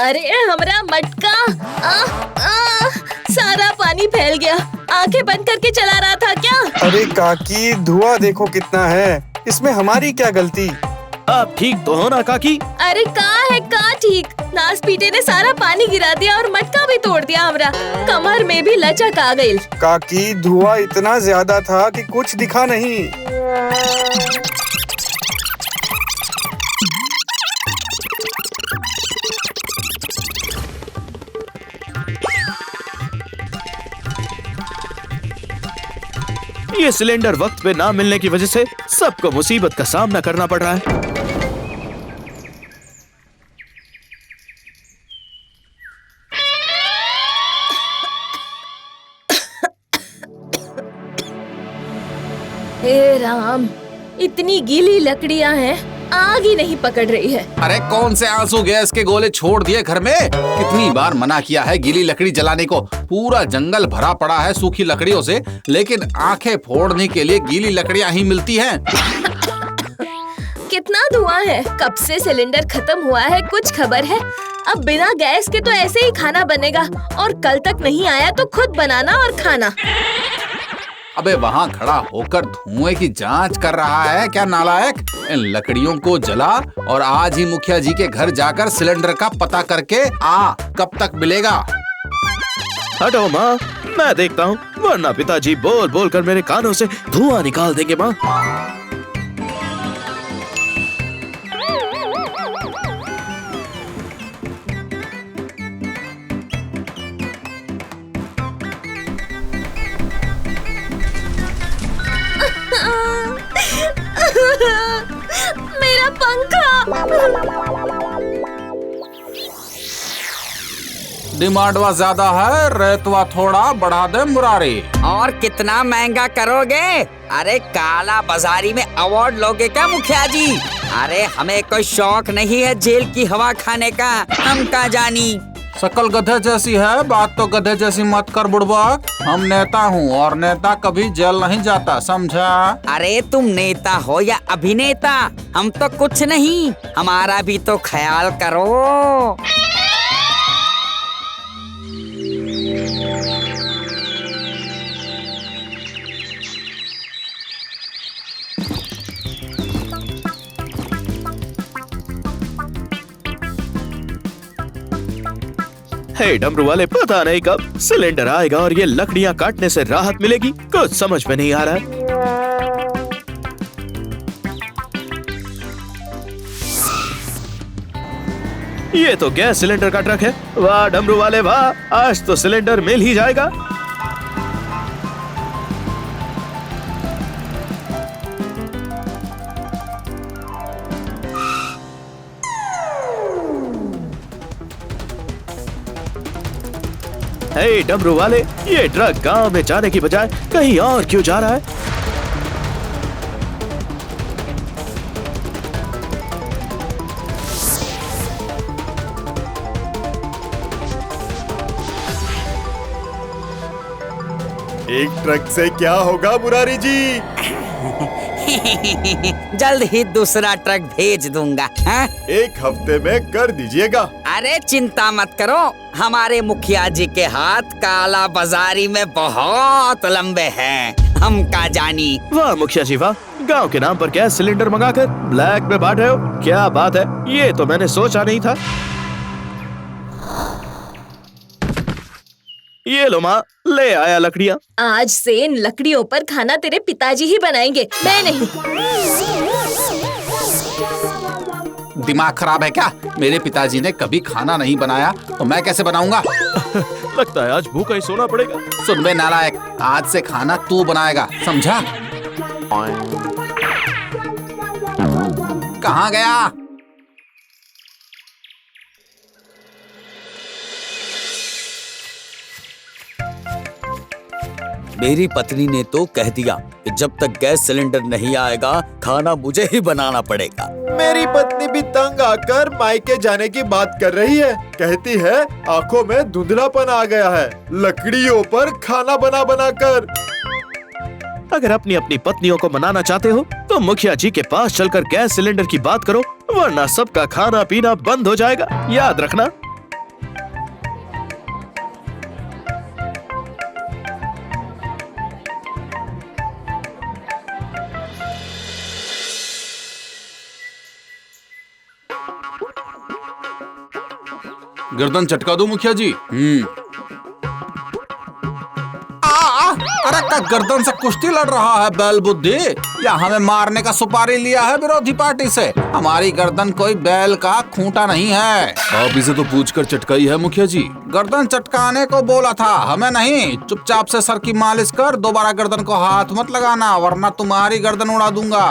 अरे हमरा मटका, सारा पानी फैल गया। आंखें बंद करके चला रहा था क्या? अरे काकी, धुआं देखो कितना है, इसमें हमारी क्या गलती। आप ठीक तो हो ना काकी? अरे का ठीक, नास पीटे ने सारा पानी गिरा दिया और मटका भी तोड़ दिया। हमरा कमर में भी लचक आ गई। काकी, धुआं इतना ज्यादा था कि कुछ दिखा नहीं। ये सिलेंडर वक्त पे ना मिलने की वजह से सबको मुसीबत का सामना करना पड़ रहा है। हे राम, इतनी गीली लकड़ियां हैं, आग ही नहीं पकड़ रही है। अरे कौन से आंसू गैस के गोले छोड़ दिए घर में? कितनी बार मना किया है गीली लकड़ी जलाने को। पूरा जंगल भरा पड़ा है सूखी लकड़ियों से, लेकिन आंखें फोड़ने के लिए गीली लकड़ियां ही मिलती हैं। कितना धुआं है, कब से सिलेंडर खत्म हुआ है कुछ खबर है? अब बिना गैस के तो ऐसे ही खाना बनेगा, और कल तक नहीं आया तो खुद बनाना और खाना। अबे वहाँ खड़ा होकर धुएं की जांच कर रहा है क्या नालायक? इन लकड़ियों को जला और आज ही मुखिया जी के घर जाकर सिलेंडर का पता करके आ, कब तक मिलेगा? हटो माँ, मैं देखता हूँ, वरना पिताजी बोल बोल कर मेरे कानों से धुआं निकाल देंगे माँ। मेरा पंखा। डिमांडवा ज्यादा है, रेतवा थोड़ा बढ़ा दे मुरारी। और कितना महंगा करोगे? अरे काला बाजारी में अवार्ड लोगे क्या मुखिया जी? अरे हमें कोई शौक नहीं है जेल की हवा खाने का, हम का जानी। शकल गधे जैसी है, बात तो गधे जैसी मत कर बुड़बक। हम नेता हूँ और नेता कभी जेल नहीं जाता, समझा? अरे तुम नेता हो या अभिनेता, हम तो कुछ नहीं, हमारा भी तो ख्याल करो। हे डमरू वाले, पता नहीं कब सिलेंडर आएगा और ये लकड़ियां काटने से राहत मिलेगी, कुछ समझ में नहीं आ रहा है। ये तो गैस सिलेंडर का ट्रक है। वाह डमरू वाले वाह, आज तो सिलेंडर मिल ही जाएगा। हे डमरू वाले, ये ट्रक गांव में जाने की बजाय कहीं और क्यों जा रहा है? एक ट्रक से क्या होगा मुरारी जी? जल्द ही दूसरा ट्रक भेज दूंगा। हाँ? एक हफ्ते में कर दीजिएगा। अरे चिंता मत करो, हमारे मुखिया जी के हाथ काला बाजारी में बहुत लंबे हैं, हम का जानी। वाह मुखिया जी वाह, गांव के नाम पर गैस सिलेंडर मंगाकर ब्लैक में बांट रहे हो, क्या बात है, ये तो मैंने सोचा नहीं था। ये लो माँ, ले आया लकड़ियाँ। आज से इन लकड़ियों पर खाना तेरे पिताजी ही बनाएंगे, मैं नहीं। दिमाग खराब है क्या? मेरे पिताजी ने कभी खाना नहीं बनाया तो मैं कैसे बनाऊंगा? लगता है आज भूखा ही सोना पड़ेगा। सुन बे नालायक, आज से खाना तू बनाएगा, समझा? कहाँ गया? मेरी पत्नी ने तो कह दिया कि जब तक गैस सिलेंडर नहीं आएगा खाना मुझे ही बनाना पड़ेगा। मेरी पत्नी भी तंग आकर मायके जाने की बात कर रही है। कहती है आंखों में धुंधलापन आ गया है, लकड़ियों पर खाना बना बना कर। अगर अपनी अपनी पत्नियों को मनाना चाहते हो तो मुखिया जी के पास चलकर गैस सिलेंडर की बात करो, वरना सबका खाना पीना बंद हो जाएगा, याद रखना। गर्दन चटका दूं मुखिया जी? अरे का गर्दन से कुश्ती लड़ रहा है बैल बुद्धि, या हमें मारने का सुपारी लिया है विरोधी पार्टी से? हमारी गर्दन कोई बैल का खूंटा नहीं है। आप इसे तो पूछकर चटकाई है मुखिया जी। गर्दन चटकाने को बोला था, हमें नहीं। चुपचाप से सर की मालिश कर, दोबारा गर्दन को हाथ मत लगाना वरना तुम्हारी गर्दन उड़ा दूंगा।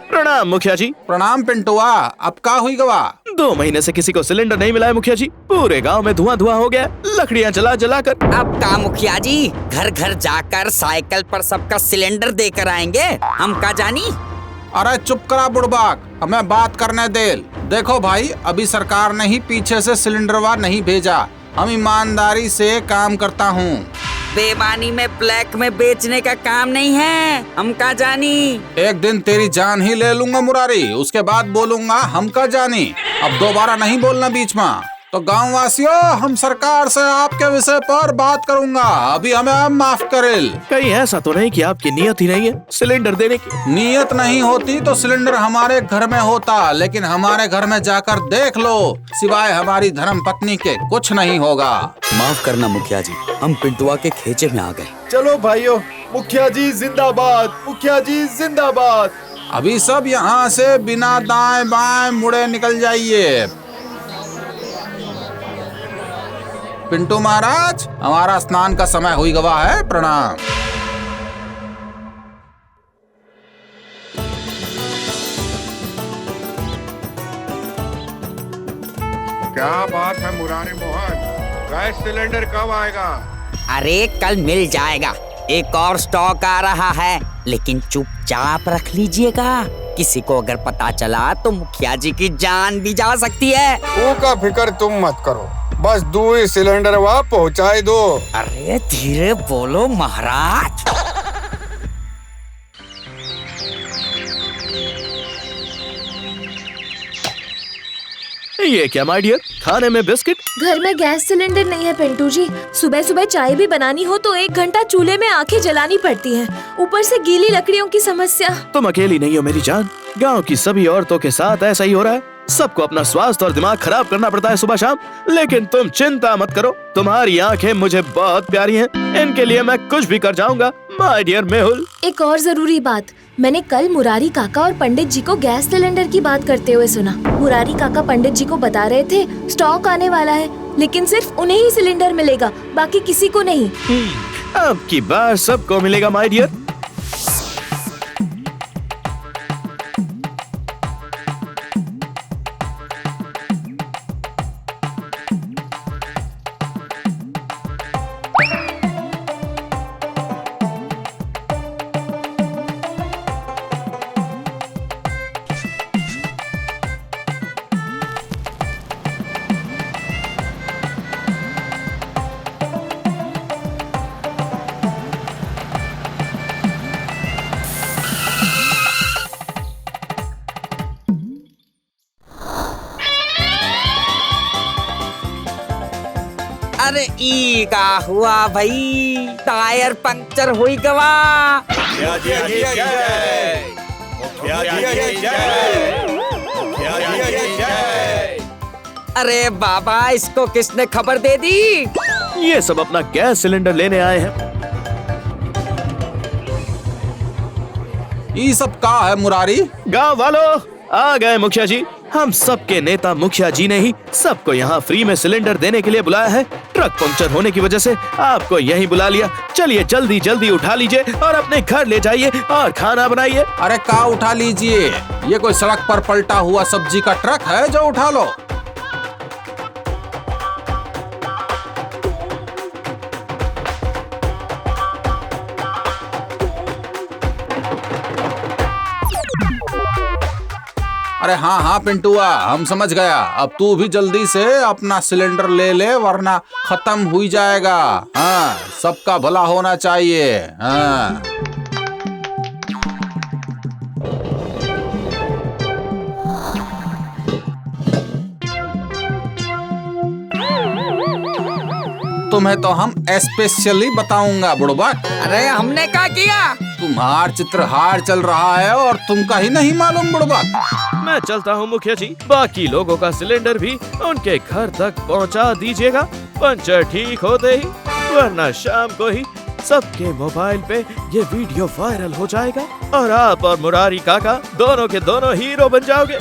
प्रणाम मुखिया जी। प्रणाम पिंटुआ, अब का हुई गवा? 2 महीने से किसी को सिलेंडर नहीं मिला है मुखिया जी। पूरे गांव में धुआं धुआं हो गया, लकड़ियां जला जला कर। अब का मुखिया जी, घर घर जाकर साइकिल पर सबका सिलेंडर देकर आएंगे, हम का जानी? अरे चुप करा बुड़बाक, हमें बात करने दे। देखो भाई, अभी सरकार ने ही पीछे से सिलेंडरवा नहीं भेजा। हम ईमानदारी से काम करता हूँ। बेईमानी में ब्लैक में बेचने का काम नहीं है, हम का जानी? एक दिन तेरी जान ही ले लूंगा मुरारी, उसके बाद बोलूंगा हम का जानी। अब दोबारा नहीं बोलना बीच में। तो गाँव वासियों, हम सरकार से आपके विषय पर बात करूंगा, अभी हमें आप माफ करें। कहीं ऐसा तो नहीं कि आपकी नियत ही नहीं है सिलेंडर देने की? नियत नहीं होती तो सिलेंडर हमारे घर में होता, लेकिन हमारे घर में जाकर देख लो, सिवाय हमारी धर्म पत्नी के कुछ नहीं होगा। माफ करना मुखिया जी, हम पिंटुआ के खेचे में आ गए। चलो भाइयों, मुखिया जी जिंदाबाद, मुखिया जी जिंदाबाद। अभी सब यहाँ से बिना दाएं बाएं मुड़े निकल जाइए। पिंटू महाराज, हमारा स्नान का समय हुई गवा है, प्रणाम। क्या बात है मुरारी मोहन, गैस सिलेंडर कब आएगा? अरे कल मिल जाएगा, एक और स्टॉक आ रहा है, लेकिन चुपचाप रख लीजिएगा। किसी को अगर पता चला तो मुखिया जी की जान भी जा सकती है। का फिक्र तुम मत करो, बस 2 सिलेंडर वहाँ पहुँचाए दो। अरे धीरे बोलो महाराज। ये क्या माय डियर, खाने में बिस्किट? घर में गैस सिलेंडर नहीं है पिंटू जी। सुबह सुबह चाय भी बनानी हो तो 1 घंटा चूल्हे में आंखें जलानी पड़ती हैं। ऊपर से गीली लकड़ियों की समस्या। तुम अकेली नहीं हो मेरी जान, गांव की सभी औरतों के साथ ऐसा ही हो रहा है। सबको अपना स्वास्थ्य और दिमाग खराब करना पड़ता है सुबह शाम। लेकिन तुम चिंता मत करो, तुम्हारी आंखें मुझे बहुत प्यारी हैं, इनके लिए मैं कुछ भी कर जाऊंगा माय डियर मेहुल। एक और जरूरी बात, मैंने कल मुरारी काका और पंडित जी को गैस सिलेंडर की बात करते हुए सुना। मुरारी काका पंडित जी को बता रहे थे स्टॉक आने वाला है, लेकिन सिर्फ उन्हें ही सिलेंडर मिलेगा, बाकी किसी को नहीं। अब की बार सबको मिलेगा माय डियर। अरे ई का हुआ भाई, टायर पंक्चर हुई गवा। अरे बाबा, इसको किसने खबर दे दी? ये सब अपना गैस सिलेंडर लेने आए हैं। ये सब का है मुरारी? गांव वालों, आ गए मुखिया जी। हम सबके नेता मुखिया जी ने ही सबको यहाँ फ्री में सिलेंडर देने के लिए बुलाया है। ट्रक पंक्चर होने की वजह से आपको यहीं बुला लिया। चलिए जल्दी जल्दी उठा लीजिए और अपने घर ले जाइए और खाना बनाइए। अरे का उठा लीजिए, ये कोई सड़क पर पलटा हुआ सब्जी का ट्रक है जो उठा लो? अरे हाँ हाँ पिंटुआ, हम समझ गया। अब तू भी जल्दी से अपना सिलेंडर ले ले, वरना खत्म हुई जाएगा। हाँ, सबका भला होना चाहिए। हाँ। तुम्हें तो हम स्पेशली बताऊंगा बुड़बक। अरे हमने क्या किया? तुम्हार चित्रहार चल रहा है और तुमका ही नहीं मालूम बुड़बक। मैं चलता हूँ मुखिया जी, बाकी लोगों का सिलेंडर भी उनके घर तक पहुँचा दीजिएगा पंचर ठीक होते ही, वरना शाम को ही सबके मोबाइल पे ये वीडियो वायरल हो जाएगा और आप और मुरारी काका दोनों के दोनों हीरो बन जाओगे।